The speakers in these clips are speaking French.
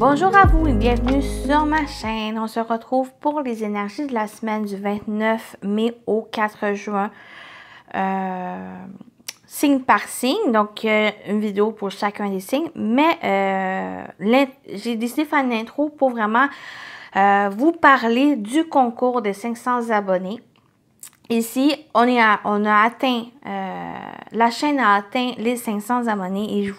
Bonjour à vous et bienvenue sur ma chaîne. On se retrouve pour les énergies de la semaine du 29 mai au 4 juin. Signe par signe, donc une vidéo pour chacun des signes. Mais j'ai décidé de faire une intro pour vraiment vous parler du concours des 500 abonnés. Ici, on a atteint, la chaîne a atteint les 500 abonnés et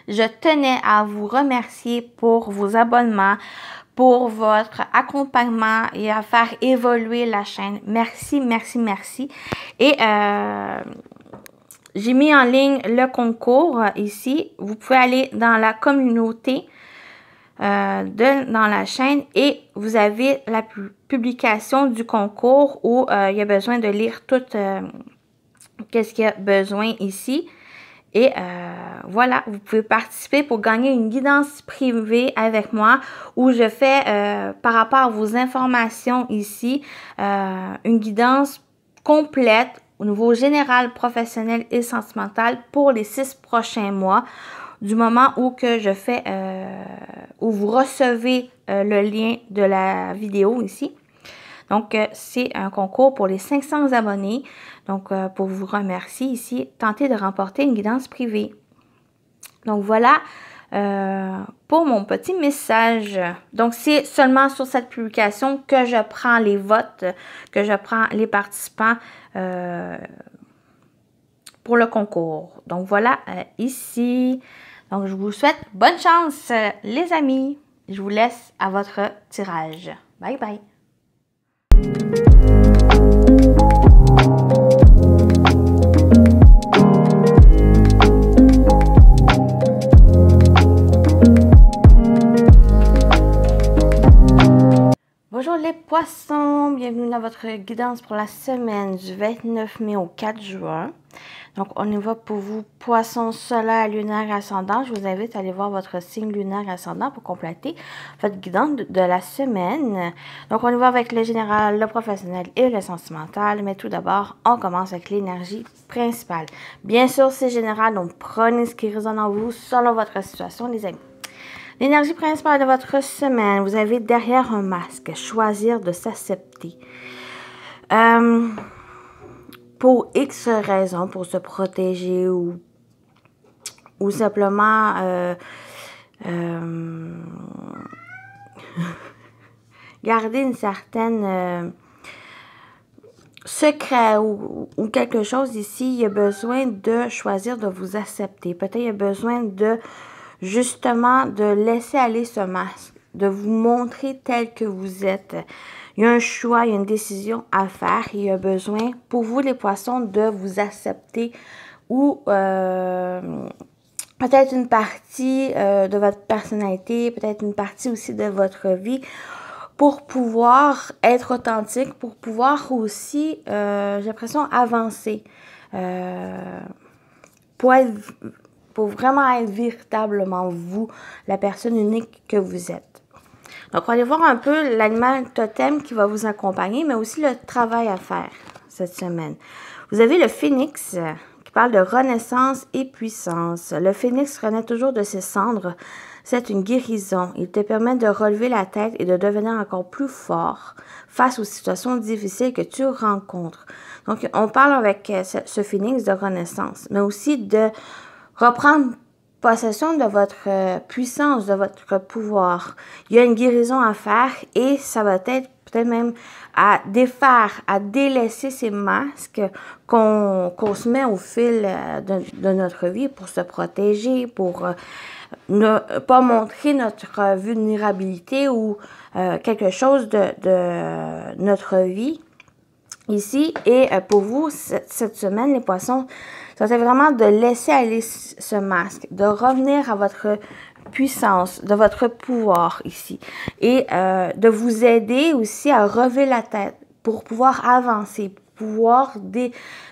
je tenais à vous remercier pour vos abonnements, pour votre accompagnement et à faire évoluer la chaîne. Merci, merci, merci. Et j'ai mis en ligne le concours ici. Vous pouvez aller dans la communauté dans la chaîne et vous avez la publication du concours où il y a besoin de lire tout qu'est-ce qu'il y a besoin ici. Et voilà, vous pouvez participer pour gagner une guidance privée avec moi où je fais, par rapport à vos informations ici, une guidance complète au niveau général, professionnel et sentimental pour les 6 prochains mois. Du moment où que je fais, où vous recevez le lien de la vidéo ici. Donc, c'est un concours pour les 500 abonnés. Donc, pour vous remercier ici, tentez de remporter une guidance privée. Donc, voilà pour mon petit message. Donc, c'est seulement sur cette publication que je prends les votes, que je prends les participants pour le concours. Donc, voilà ici. Donc, je vous souhaite bonne chance, les amis. Je vous laisse à votre tirage. Bye, bye. Bonjour les poissons, bienvenue dans votre guidance pour la semaine du 29 mai au 4 juin. Donc, on y va pour vous, poisson solaire, lunaire, ascendant. Je vous invite à aller voir votre signe lunaire ascendant pour compléter votre guidance de la semaine. Donc, on y va avec le général, le professionnel et le sentimental. Mais tout d'abord, on commence avec l'énergie principale. Bien sûr, c'est général, donc prenez ce qui résonne en vous selon votre situation, les amis. L'énergie principale de votre semaine, vous avez derrière un masque, choisir de s'accepter. Pour X raisons, pour se protéger ou simplement garder une certaine secret ou quelque chose ici, il y a besoin de choisir de vous accepter. Peut-être il y a besoin de justement de laisser aller ce masque, de vous montrer tel que vous êtes. Il y a un choix, il y a une décision à faire. Il y a besoin, pour vous les poissons, de vous accepter ou peut-être une partie de votre personnalité, peut-être une partie aussi de votre vie pour pouvoir être authentique, pour pouvoir aussi, j'ai l'impression, avancer. Pour vraiment être véritablement vous, la personne unique que vous êtes. Donc, on va aller voir un peu l'animal totem qui va vous accompagner, mais aussi le travail à faire cette semaine. Vous avez le phénix qui parle de renaissance et puissance. Le phénix renaît toujours de ses cendres. C'est une guérison. Il te permet de relever la tête et de devenir encore plus fort face aux situations difficiles que tu rencontres. Donc, on parle avec ce phénix de renaissance, mais aussi de reprendre possession de votre puissance, de votre pouvoir. Il y a une guérison à faire et ça va être peut-être même à défaire, à délaisser ces masques qu'on se met au fil de notre vie pour se protéger, pour ne pas montrer notre vulnérabilité ou quelque chose de notre vie ici. Et pour vous, cette semaine, les poissons, ça c'est vraiment de laisser aller ce masque, de revenir à votre puissance, de votre pouvoir ici. Et de vous aider aussi à relever la tête pour pouvoir avancer, pour pouvoir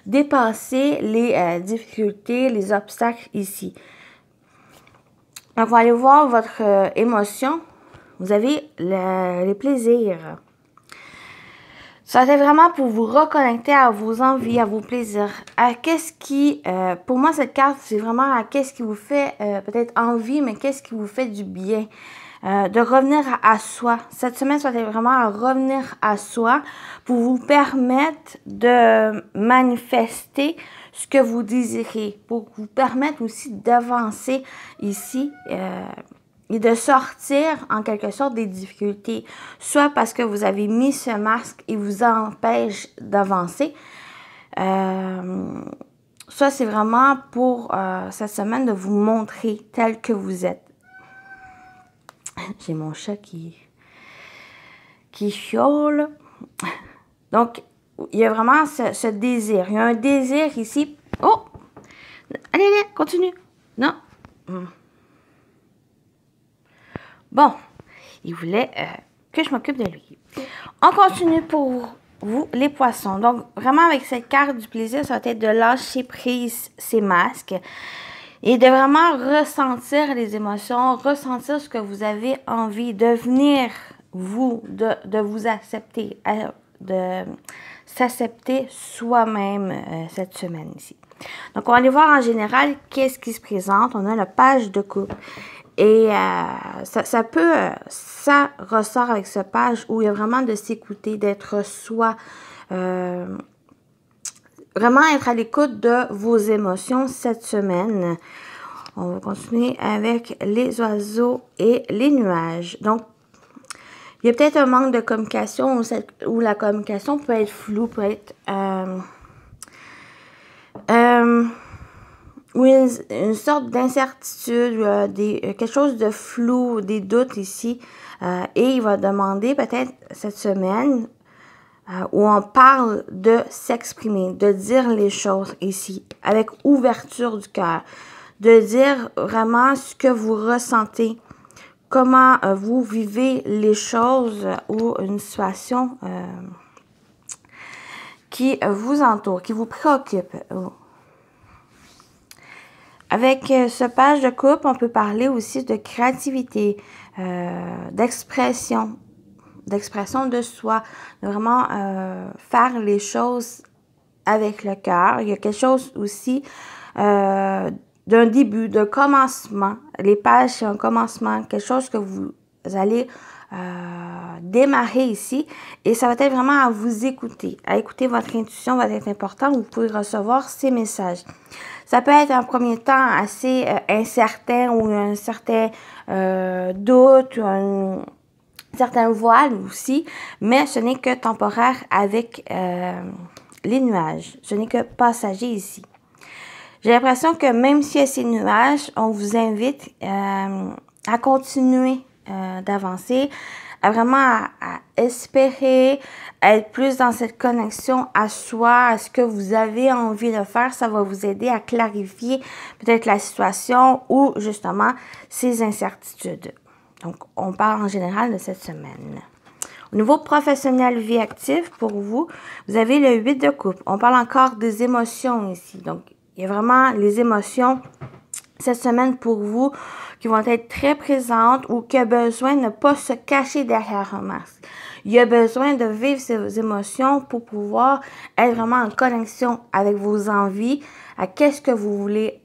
dépasser les difficultés, les obstacles ici. Donc, on va aller voir votre émotion. Vous avez les plaisirs. Ça, c'est vraiment pour vous reconnecter à vos envies, à vos plaisirs. À qu'est-ce qui, pour moi, cette carte, c'est vraiment à qu'est-ce qui vous fait peut-être envie, mais qu'est-ce qui vous fait du bien. de revenir à soi. Cette semaine, ça va être vraiment à revenir à soi pour vous permettre de manifester ce que vous désirez, pour vous permettre aussi d'avancer ici et de sortir en quelque sorte des difficultés, soit parce que vous avez mis ce masque et vous empêche d'avancer, soit c'est vraiment pour cette semaine de vous montrer tel que vous êtes. J'ai mon chat qui chiole. Donc, il y a vraiment ce désir. Il y a un désir ici. Oh! Allez, allez, continue. Non. Bon, il voulait que je m'occupe de lui. On continue pour vous, les poissons. Donc, vraiment, avec cette carte du plaisir, ça va être de lâcher prise ces masques et de vraiment ressentir les émotions, ressentir ce que vous avez envie, de venir, vous, de vous accepter, de s'accepter soi-même cette semaine ici. Donc, on va aller voir en général qu'est-ce qui se présente. On a la page de coupe. Et ça ressort avec ce page où il y a vraiment de s'écouter, d'être soi, vraiment être à l'écoute de vos émotions cette semaine. On va continuer avec les oiseaux et les nuages. Donc, il y a peut-être un manque de communication où la communication peut être floue, peut être... ou une sorte d'incertitude, quelque chose de flou, des doutes ici. Et il va demander peut-être cette semaine où on parle de s'exprimer, de dire les choses ici, avec ouverture du cœur, de dire vraiment ce que vous ressentez, comment vous vivez les choses ou une situation qui vous entoure, qui vous préoccupe. Avec ce page de coupe, on peut parler aussi de créativité, d'expression de soi, de vraiment faire les choses avec le cœur. Il y a quelque chose aussi d'un début, d'un commencement. Les pages, c'est un commencement, quelque chose que vous allez démarrer ici. Et ça va être vraiment à vous écouter, à écouter votre intuition va être important. Vous pouvez recevoir ces messages. Ça peut être en premier temps assez incertain ou un certain doute, ou un certain voile aussi, mais ce n'est que temporaire avec les nuages. Ce n'est que passager ici. J'ai l'impression que même s'il y a ces nuages, on vous invite à continuer d'avancer, à vraiment à espérer, à être plus dans cette connexion à soi, à ce que vous avez envie de faire. Ça va vous aider à clarifier peut-être la situation ou justement ces incertitudes. Donc, on parle en général de cette semaine. Au niveau professionnel, vie active, pour vous, vous avez le 8 de coupe. On parle encore des émotions ici. Donc, il y a vraiment les émotions cette semaine pour vous qui vont être très présentes ou qui a besoin de ne pas se cacher derrière un masque. Il y a besoin de vivre ces émotions pour pouvoir être vraiment en connexion avec vos envies, à qu'est-ce que vous voulez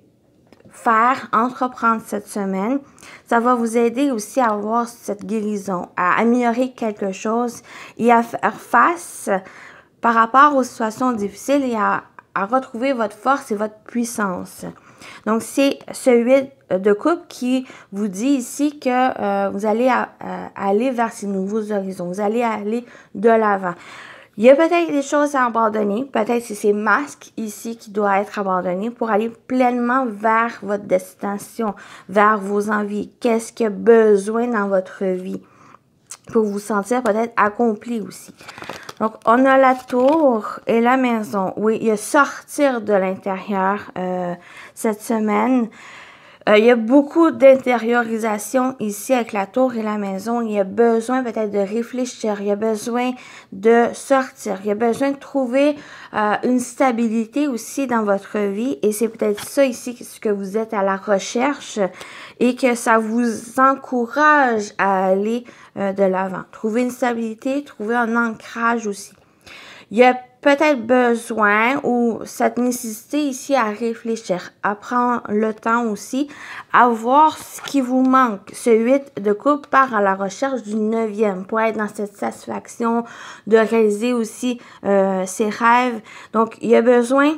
faire, entreprendre cette semaine. Ça va vous aider aussi à avoir cette guérison, à améliorer quelque chose et à faire face par rapport aux situations difficiles et à retrouver votre force et votre puissance. Donc, c'est ce 8 de coupe qui vous dit ici que vous allez aller vers ces nouveaux horizons. Vous allez aller de l'avant. Il y a peut-être des choses à abandonner. Peut-être c'est ces masques ici qui doivent être abandonnés pour aller pleinement vers votre destination, vers vos envies. Qu'est-ce qu'il y a besoin dans votre vie pour vous sentir peut-être accompli aussi. Donc, on a la tour et la maison. Oui, il y a sortir de l'intérieur cette semaine. Il y a beaucoup d'intériorisation ici avec la tour et la maison. Il y a besoin peut-être de réfléchir. Il y a besoin de sortir. Il y a besoin de trouver une stabilité aussi dans votre vie. Et c'est peut-être ça ici ce que vous êtes à la recherche et que ça vous encourage à aller de l'avant. Trouver une stabilité, trouver un ancrage aussi. Il y a peut-être besoin ou cette nécessité ici à réfléchir, à prendre le temps aussi, à voir ce qui vous manque. Ce 8 de coupe part à la recherche du 9e pour être dans cette satisfaction de réaliser aussi ses rêves. Donc, il y a besoin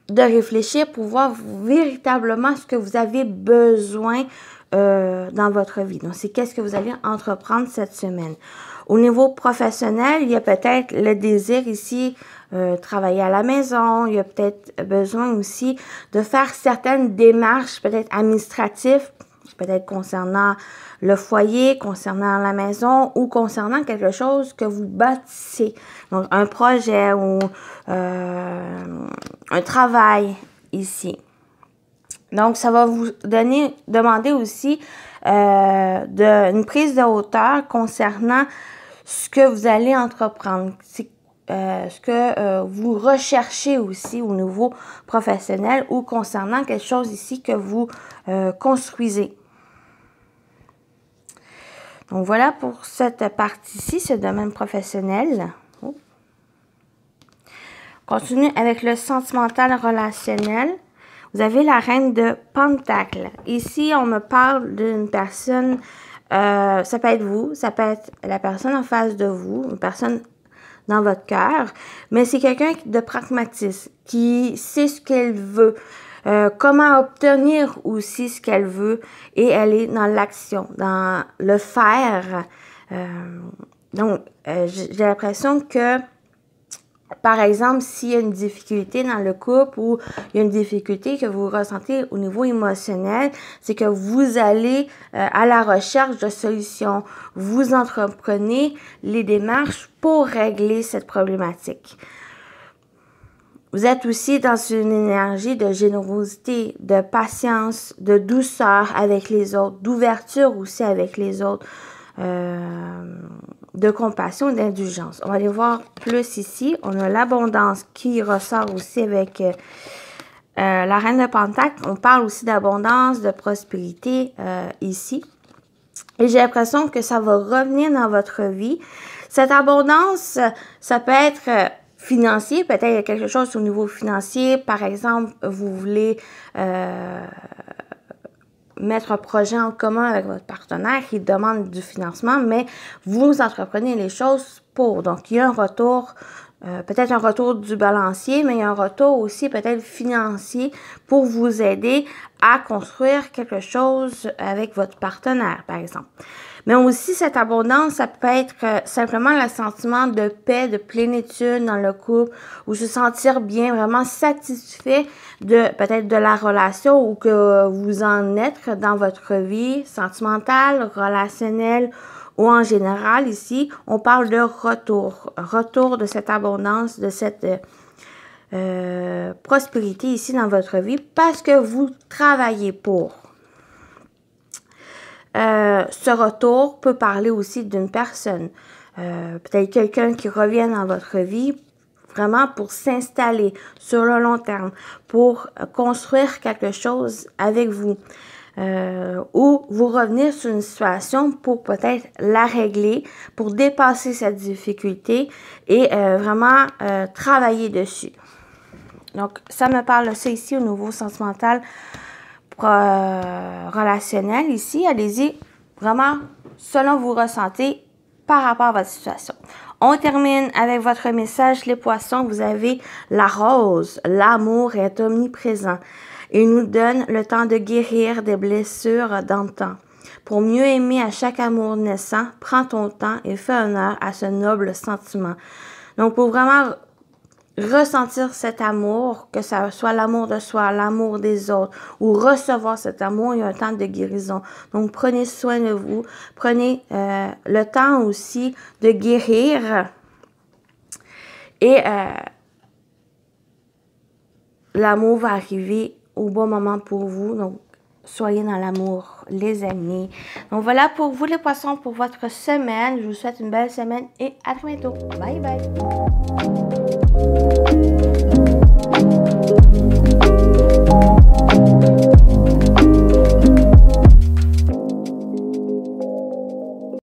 de réfléchir pour voir véritablement ce que vous avez besoin dans votre vie. Donc, c'est qu'est-ce que vous allez entreprendre cette semaine. Au niveau professionnel, il y a peut-être le désir ici, travailler à la maison. Il y a peut-être besoin aussi de faire certaines démarches, peut-être administratives, peut-être concernant le foyer, concernant la maison ou concernant quelque chose que vous bâtissez. Donc, un projet ou un travail ici. Donc, ça va vous demander aussi une prise de hauteur concernant ce que vous allez entreprendre, ce que vous recherchez aussi au niveau professionnel ou concernant quelque chose ici que vous construisez. Donc, voilà pour cette partie-ci, ce domaine professionnel. Oh. Continue avec le sentimental relationnel. Vous avez la reine de Pentacles. Ici, on me parle d'une personne, ça peut être vous, ça peut être la personne en face de vous, une personne dans votre cœur, mais c'est quelqu'un de pragmatique, qui sait ce qu'elle veut, comment obtenir aussi ce qu'elle veut, et elle est dans l'action, dans le faire. Donc, j'ai l'impression que par exemple, s'il y a une difficulté dans le couple ou il y a une difficulté que vous ressentez au niveau émotionnel, c'est que vous allez à la recherche de solutions. Vous entreprenez les démarches pour régler cette problématique. Vous êtes aussi dans une énergie de générosité, de patience, de douceur avec les autres, d'ouverture aussi avec les autres. De compassion et d'indulgence. On va aller voir plus ici. On a l'abondance qui ressort aussi avec la reine de Pentacles. On parle aussi d'abondance, de prospérité ici. Et j'ai l'impression que ça va revenir dans votre vie. Cette abondance, ça peut être financier, peut-être quelque chose au niveau financier. Par exemple, vous voulez mettre un projet en commun avec votre partenaire qui demande du financement, mais vous entreprenez les choses pour. Donc, il y a un retour, peut-être un retour du balancier, mais il y a un retour aussi peut-être financier pour vous aider à construire quelque chose avec votre partenaire, par exemple. Mais aussi, cette abondance, ça peut être simplement le sentiment de paix, de plénitude dans le couple, ou se sentir bien, vraiment satisfait de peut-être de la relation ou que vous en êtes dans votre vie sentimentale, relationnelle ou en général. Ici, on parle de retour de cette abondance, de cette prospérité ici dans votre vie parce que vous travaillez pour. Ce retour peut parler aussi d'une personne, peut-être quelqu'un qui revient dans votre vie vraiment pour s'installer sur le long terme, pour construire quelque chose avec vous, ou vous revenir sur une situation pour peut-être la régler, pour dépasser cette difficulté et vraiment travailler dessus. Donc, ça me parle de ça ici au niveau sentimental, relationnel ici. Allez-y vraiment selon vous ressentez par rapport à votre situation. On termine avec votre message, les poissons. Vous avez la rose. L'amour est omniprésent et nous donne le temps de guérir des blessures d'antan. Pour mieux aimer à chaque amour naissant, prends ton temps et fais honneur à ce noble sentiment. Donc, pour vraiment ressentir cet amour, que ça soit l'amour de soi, l'amour des autres, ou recevoir cet amour, il y a un temps de guérison. Donc, prenez soin de vous. Prenez le temps aussi de guérir. Et l'amour va arriver au bon moment pour vous. Donc, soyez dans l'amour, les amis. Donc, voilà pour vous les poissons, pour votre semaine. Je vous souhaite une belle semaine et à très bientôt. Bye bye.